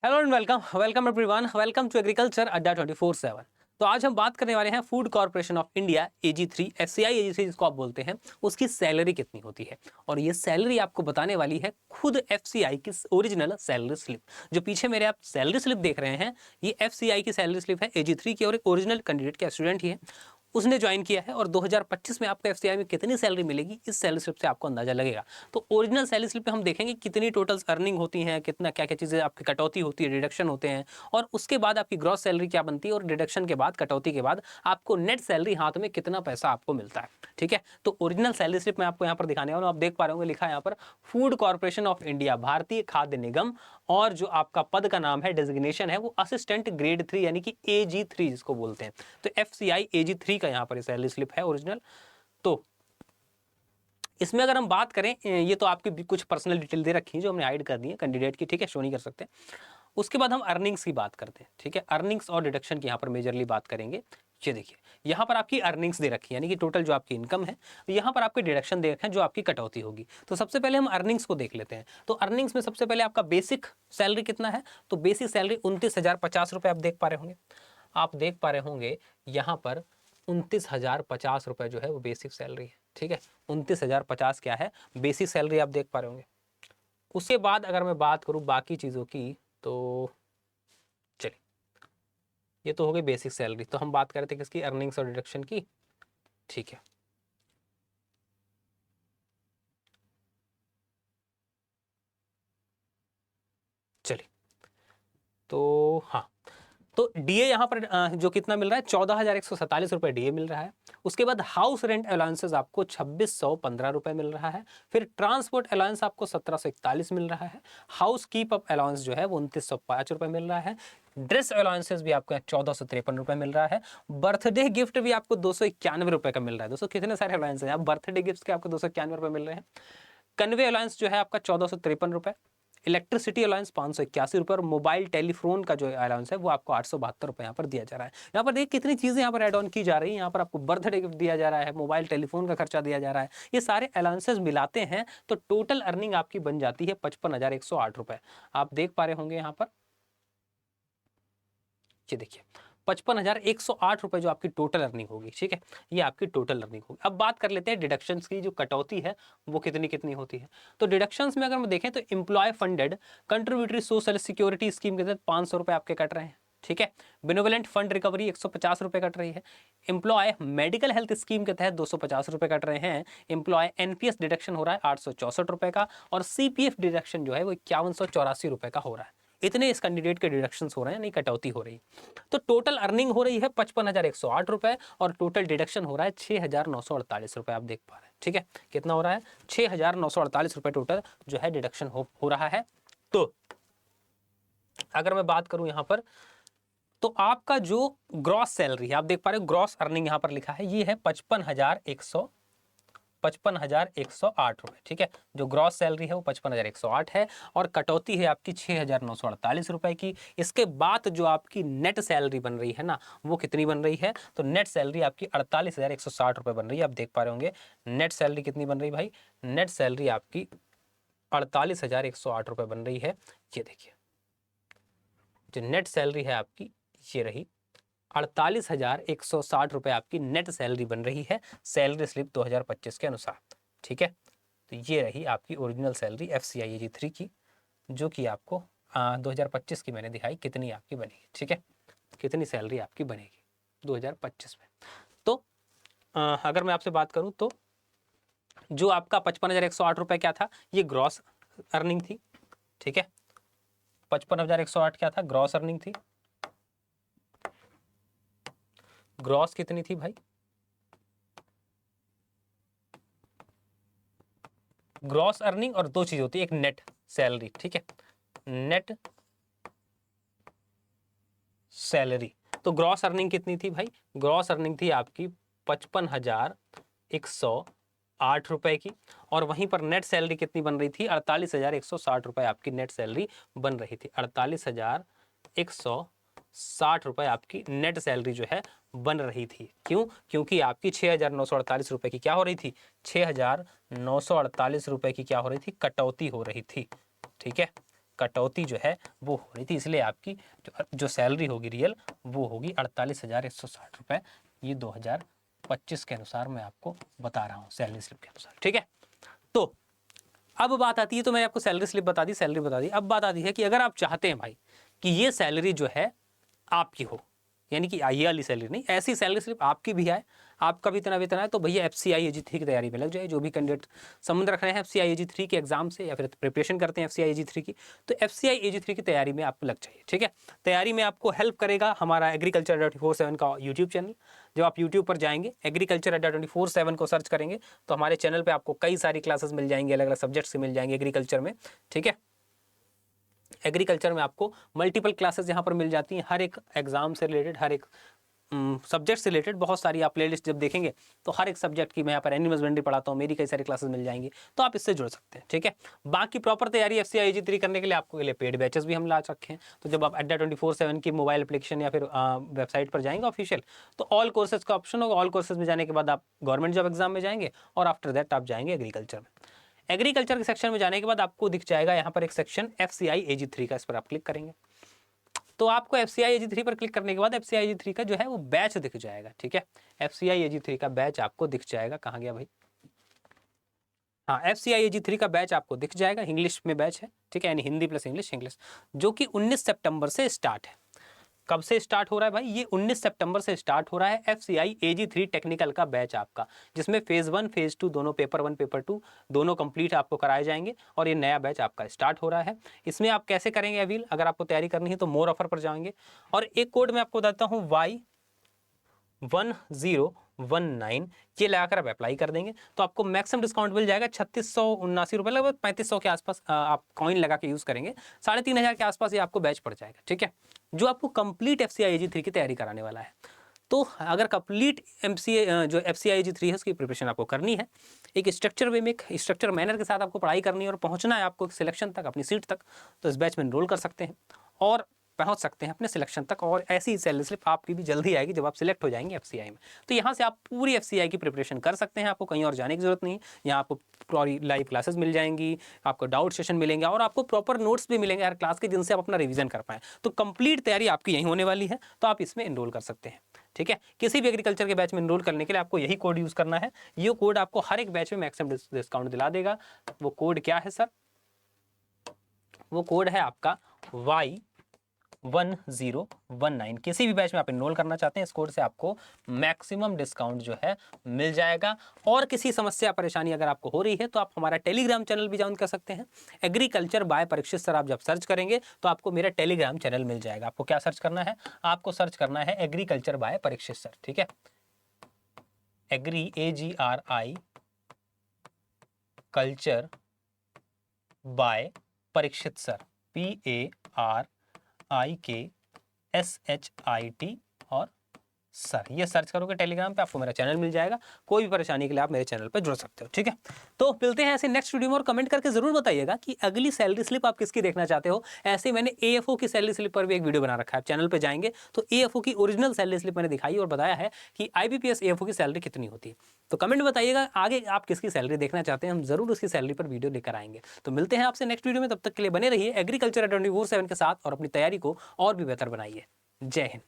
Hello and welcome welcome everyone, welcome to agriculture Adda 24/7। तो आज हम बात करने वाले हैं food corporation of India AG3 FCI AG3 जिसको आप बोलते हैं, उसकी सैलरी कितनी होती है। और ये सैलरी आपको बताने वाली है खुद FCI की ओरिजिनल सैलरी स्लिप। जो पीछे मेरे आप सैलरी स्लिप देख रहे हैं, ये FCI की सैलरी स्लिप है AG3 की, और एक ओरिजिनल कैंडिडेट का स्टूडेंट ही है, उसने ज्वाइन किया है। और 2025 में आपको FCI में कितनी सैलरी मिलेगी, इस सैलरी स्लिप से आपको अंदाजा लगेगा। तो ओरिजिनल सैलरी स्लिप पे हम देखेंगे कितनी टोटल अर्निंग होती है, कितना क्या क्या चीज़ें आपकी कटौती होती है, डिडक्शन होते हैं, और उसके बाद आपकी ग्रॉस सैलरी क्या बनती है, और डिडक्शन के बाद, कटौती के बाद आपको नेट सैलरी हाथ में कितना पैसा आपको मिलता है। ठीक है, तो ओरिजिनल सैलरी स्लिप मैं आपको यहाँ पर दिखाने वाला हूँ। आप देख पा रहे होंगे, लिखा है यहाँ पर फूड कॉर्पोरेशन ऑफ इंडिया, भारतीय खाद्य निगम, और जो आपका पद का नाम है, डेजिग्नेशन है, वो असिस्टेंट ग्रेड 3 यानी कि AG3 जिसको बोलते हैं। तो FCI AG3 का यहाँ पर सैलरी स्लिप है ओरिजिनल। तो इसमें अगर हम बात करें, ये तो आपकी कुछ पर्सनल डिटेल दे रखी है जो हमने हाइड कर दी है कैंडिडेट की, ठीक है, शो नहीं कर सकते। उसके बाद हम अर्निंग्स की बात करते हैं, ठीक है, अर्निंग्स और डिडक्शन की यहाँ पर मेजरली बात करेंगे। ये देखिए, यहाँ पर आपकी अर्निंग्स दे रखी है, यानी कि टोटल जो आपकी इनकम है, यहाँ पर आपके डिडक्शन दे रखे हैं जो आपकी कटौती होगी। तो सबसे पहले हम अर्निंग्स को देख लेते हैं। तो अर्निंग्स में सबसे पहले आपका बेसिक सैलरी कितना है, तो बेसिक सैलरी 29,050 रुपये आप देख पा रहे होंगे। आप देख पा रहे होंगे यहाँ पर 29,050 रुपये जो है वो बेसिक सैलरी है। ठीक है, 29,050 क्या है, बेसिक सैलरी आप देख पा रहे होंगे। उसके बाद अगर मैं बात करूँ बाकी चीज़ों की, तो चलिए, ये तो हो गई बेसिक सैलरी। तो हम बात कर रहे थे किसकी, अर्निंग्स और डिडक्शन की। ठीक है, चलिए, तो हाँ, तो डीए यहाँ पर जो कितना मिल रहा है, 14,147 रुपये डीए मिल रहा है। उसके बाद हाउस रेंट अलाउंसेस आपको 2,615 रुपये मिल रहा है। फिर ट्रांसपोर्ट अलाउंस आपको 1,741 मिल रहा है। हाउस कीप अप अलाउंस जो है वो 2,905 रुपये मिल रहा है। ड्रेस अलाउंसेस भी आपको 1,453 रुपये मिल रहा है। बर्थडे गिफ्ट भी आपको 291 रुपये का मिल रहा है। दोस्तों कितने सारे अलाउंस हैं, आप बर्थडे गिफ्ट के आपको 291 रुपये मिल रहे हैं। कन्वे अलाउंस जो है आपका 1,453 रुपये। इलेक्ट्रिसिटी अलाउंस 581 रुपये, और मोबाइल टेलीफोन का जो अलाउंस है वो आपको 872 रुपये यहाँ पर दिया जा रहा है। यहाँ पर देखिए कितनी चीज़ें यहाँ पर ऐड ऑन की जा रही है। यहाँ पर आपको बर्थडे गिफ्ट दिया जा रहा है, मोबाइल टेलीफोन का खर्चा दिया जा रहा है। ये सारे अलाउंसेस मिलाते हैं तो टोटल अर्निंग आपकी बन जाती है 55,108 रुपये। आप देख पा रहे होंगे यहाँ पर, ये देखिए 55,108 रुपये जो आपकी टोटल अर्निंग होगी। ठीक है, ये आपकी टोटल अर्निंग होगी। अब बात कर लेते हैं डिडक्शंस की, जो कटौती है वो कितनी कितनी होती है। तो डिडक्शंस में अगर हम देखें तो employ funded contributory social security scheme के तहत 500 रुपये आपके कट रहे हैं। ठीक है, बेनोवलेंट फंड रिकवरी 150 रुपये कट रही है। एम्प्लॉय मेडिकल हेल्थ स्कीम के तहत 250 रुपये कट रहे हैं। एम्प्लॉय NPS डिडक्शन हो रहा है 864 रुपये का, और CPF डिडक्शन जो है वो 5184 रुपये का हो रहा है। इतने इस कैंडिडेट के डिडक्शन हो रहे हैं, नहीं कटौती हो रही। तो टोटल अर्निंग हो रही है 55,108 रुपये, और टोटल डिडक्शन हो रहा है 6,948 रुपये। आप देख पा रहे हैं, ठीक है, कितना हो रहा है, 6,948 रुपये टोटल जो है डिडक्शन हो रहा है। तो अगर मैं बात करूं यहां पर, तो आपका जो ग्रॉस सैलरी है, आप देख पा रहे हो ग्रॉस अर्निंग यहां पर लिखा है, ये है 55,108 रुपये। ठीक है, जो ग्रॉस सैलरी है वो 55,108 है, और कटौती है आपकी 6,948 रुपये की। इसके बाद जो आपकी नेट सैलरी बन रही है ना, वो कितनी बन रही है, तो नेट सैलरी आपकी 48,160 रुपये बन रही है। आप देख पा रहे होंगे नेट सैलरी कितनी बन रही भाई, नेट सैलरी आपकी 48,108 रुपये बन रही है। ये देखिए, जो नेट सैलरी है आपकी ये रही 48,160 रुपये आपकी नेट सैलरी बन रही है सैलरी स्लिप 2025 के अनुसार। ठीक है, तो ये रही आपकी ओरिजिनल सैलरी FCI AG3 की, जो कि आपको 2025 की मैंने दिखाई कितनी आपकी बनेगी। ठीक है, कितनी सैलरी आपकी बनेगी 2025 में। तो अगर मैं आपसे बात करूं तो जो आपका 55,108 रुपये क्या था, ये ग्रॉस अर्निंग थी। ठीक है, 55,108 क्या था, ग्रॉस अर्निंग थी। ग्रॉस कितनी थी भाई, ग्रॉस अर्निंग और दो चीज होती है, एक नेट सैलरी। ठीक है, नेट सैलरी। तो ग्रॉस अर्निंग कितनी थी भाई, ग्रॉस अर्निंग थी आपकी 55,108 रुपए की, और वहीं पर नेट सैलरी कितनी बन रही थी, 48,160 रुपए आपकी नेट सैलरी बन रही थी। 48,160 रुपए आपकी नेट सैलरी जो है बन रही थी। क्यों, क्योंकि आपकी 6,948 रुपए की क्या हो रही थी, 6,948 रुपए की क्या हो रही थी, कटौती हो रही थी। ठीक है, कटौती जो है वो हो रही थी, इसलिए आपकी जो सैलरी होगी रियल वो होगी 48,160 रुपये। ये 2025 के अनुसार मैं आपको बता रहा हूँ, सैलरी स्लिप के अनुसार। ठीक है, तो अब बात आती है, तो मैंने आपको सैलरी स्लिप बता दी, सैलरी बता दी। अब बात आती है कि अगर आप चाहते हैं भाई कि ये सैलरी जो है आपकी हो, यानी कि ये वाली सैलरी नहीं, ऐसी सैलरी स्लिप आपकी भी आए, आपका भी इतना वेतन आए, तो भैया FCI AG3 की तैयारी में लग जाए। जो भी कैंडिडेट संबंध रख रहे हैं FCI AG3 के एग्जाम से या फिर प्रिपरेशन करते हैं FCI AG3 की, तो FCI AG3 की तैयारी में आपको लग जाइए। ठीक है, तैयारी में आपको हेल्प करेगा हमारा एग्रीकल्चर 24/7 का यूट्यूब चैनल। जब आप यूट्यूब पर जाएंगे, एग्रीकल्चर अड्डा 24/7 को सर्च करेंगे, तो हमारे चैनल पर आपको कई सारी क्लासेस मिल जाएंगी, अलग अलग सब्जेक्ट से मिल जाएंगे एग्रीकल्चर में। ठीक है, एग्रीकल्चर में आपको मल्टीपल क्लासेस यहाँ पर मिल जाती हैं, हर एक एग्जाम से रिलेटेड, हर एक सब्जेक्ट से रिलेटेड बहुत सारी आप प्लेलिस्ट जब देखेंगे तो हर एक सब्जेक्ट की, मैं यहाँ पर एनिमल हस्बेंड्री पढ़ाता हूँ, मेरी कई सारी क्लासेस मिल जाएंगी, तो आप इससे जुड़ सकते हैं। ठीक है, बाकी प्रॉपर तैयारी FCI AG3 करने के लिए आपको लिए पेड बैचेस भी हम ला रखे हैं। तो जब आप अड्डा 24/7 की मोबाइल एप्लीकेशन या फिर वेबसाइट पर जाएंगे ऑफिशियल, तो ऑल कोर्सेज का ऑप्शन होगा। ऑल कोर्सेज में जाने के बाद आप गवर्नमेंट जॉब एग्जाम में जाएंगे और आफ्टर दैट आप जाएंगे एग्रीकल्चर में। एग्रीकल्चर के सेक्शन में जाने के बाद आपको दिख जाएगा यहाँ पर एक सेक्शन FCI AG3 का, इस पर आप क्लिक करेंगे तो आपको FCI AG3 पर क्लिक करने के बाद FCI AG3 का जो है वो बैच दिख जाएगा। ठीक है, FCI AG3 का बैच आपको दिख जाएगा, कहाँ गया भाई, हाँ, FCI AG3 का बैच आपको दिख जाएगा, इंग्लिश में बैच है। ठीक है, यानी हिंदी प्लस इंग्लिश, जो कि 19 सितंबर से स्टार्ट है। कब से स्टार्ट हो रहा है भाई, ये 19 सितंबर से स्टार्ट हो रहा है FCI AG3 टेक्निकल का बैच आपका, जिसमें फेज 1 फेज 2 दोनों, पेपर 1 पेपर 2 दोनों कंप्लीट आपको कराए जाएंगे और ये नया बैच आपका स्टार्ट हो रहा है। इसमें आप कैसे करेंगे अवील, अगर आपको तैयारी करनी है तो मोर ऑफर पर जाएंगे और एक कोड मैं आपको बताता हूँ Y1019, ये लगाकर आप अप्लाई कर देंगे तो आपको मैक्सिमम डिस्काउंट मिल जाएगा 3679 रुपये, लगभग 3500 के आसपास आप कॉइन लगा के यूज़ करेंगे, 3500 के आसपास ये आपको बैच पड़ जाएगा। ठीक है, जो आपको कंप्लीट FCI AG3 की तैयारी कराने वाला है। तो अगर कंप्लीट जो FCI AG3 है उसकी प्रिपरेशन आपको करनी है, एक स्ट्रक्चर वे में, एक स्ट्रक्चर मैनर के साथ आपको पढ़ाई करनी है और पहुंचना है आपको सिलेक्शन तक, अपनी सीट तक, तो इस बैच में एनरोल कर सकते हैं और पहुंच सकते हैं अपने सिलेक्शन तक। और ऐसी ही सैलरी स्लिप आपकी भी जल्दी आएगी जब आप सिलेक्ट हो जाएंगे FCI में। तो यहाँ से आप पूरी FCI की प्रिपरेशन कर सकते हैं, आपको कहीं और जाने की जरूरत नहीं। यहाँ आपको पूरी लाइव क्लासेस मिल जाएंगी, आपको डाउट सेशन मिलेंगे और आपको प्रॉपर नोट्स भी मिलेंगे हर क्लास के, जिनसे आप अपना रिवीजन कर पाएँ। तो कंप्लीट तैयारी आपकी यहीं होने वाली है, तो आप इसमें एनरोल कर सकते हैं। ठीक है, किसी भी एग्रीकल्चर के बैच में एनरोल करने के लिए आपको यही कोड यूज़ करना है। ये कोड आपको हर एक बैच में मैक्सिमम डिस्काउंट दिला देगा। वो कोड क्या है सर, वो कोड है आपका Y1019। किसी भी बैच में आप एनरोल करना चाहते हैं, इस कोड से आपको मैक्सिमम डिस्काउंट जो है मिल जाएगा। और किसी समस्या परेशानी अगर आपको हो रही है तो आप हमारा टेलीग्राम चैनल भी ज्वाइन कर सकते हैं। एग्रीकल्चर बाय परीक्षित सर आप जब सर्च करेंगे तो आपको मेरा टेलीग्राम चैनल मिल जाएगा। आपको क्या सर्च करना है, आपको सर्च करना है एग्रीकल्चर बाय परीक्षित सर। ठीक है, AGRI culture by Parikshit sir, PARIKSHIT और सर, ये सर्च करोगे टेलीग्राम पे, आपको मेरा चैनल मिल जाएगा। कोई भी परेशानी के लिए आप मेरे चैनल पे जुड़ सकते हो। ठीक है, तो मिलते हैं ऐसे नेक्स्ट वीडियो में और कमेंट करके जरूर बताइएगा कि अगली सैलरी स्लिप आप किसकी देखना चाहते हो। ऐसे मैंने AFO की सैलरी स्लिप पर भी एक वीडियो बना रखा है, आप चैनल पर जाएंगे तो AFO की ओरिजिनल सैलरी स्लिप मैंने दिखाई और बताया है कि IBPS AFO की सैलरी कितनी होती है। तो कमेंट बताइएगा आगे आप किसकी सैलरी देखना चाहते हैं, हम जरूर उसकी सैलरी पर वीडियो लेकर आएंगे। तो मिलते हैं आपसे नेक्स्ट वीडियो में, तब तक के लिए बने रहिए एग्रीकल्चर 24/7 के साथ और अपनी तैयारी को और भी बेहतर बनाइए। जय हिंद।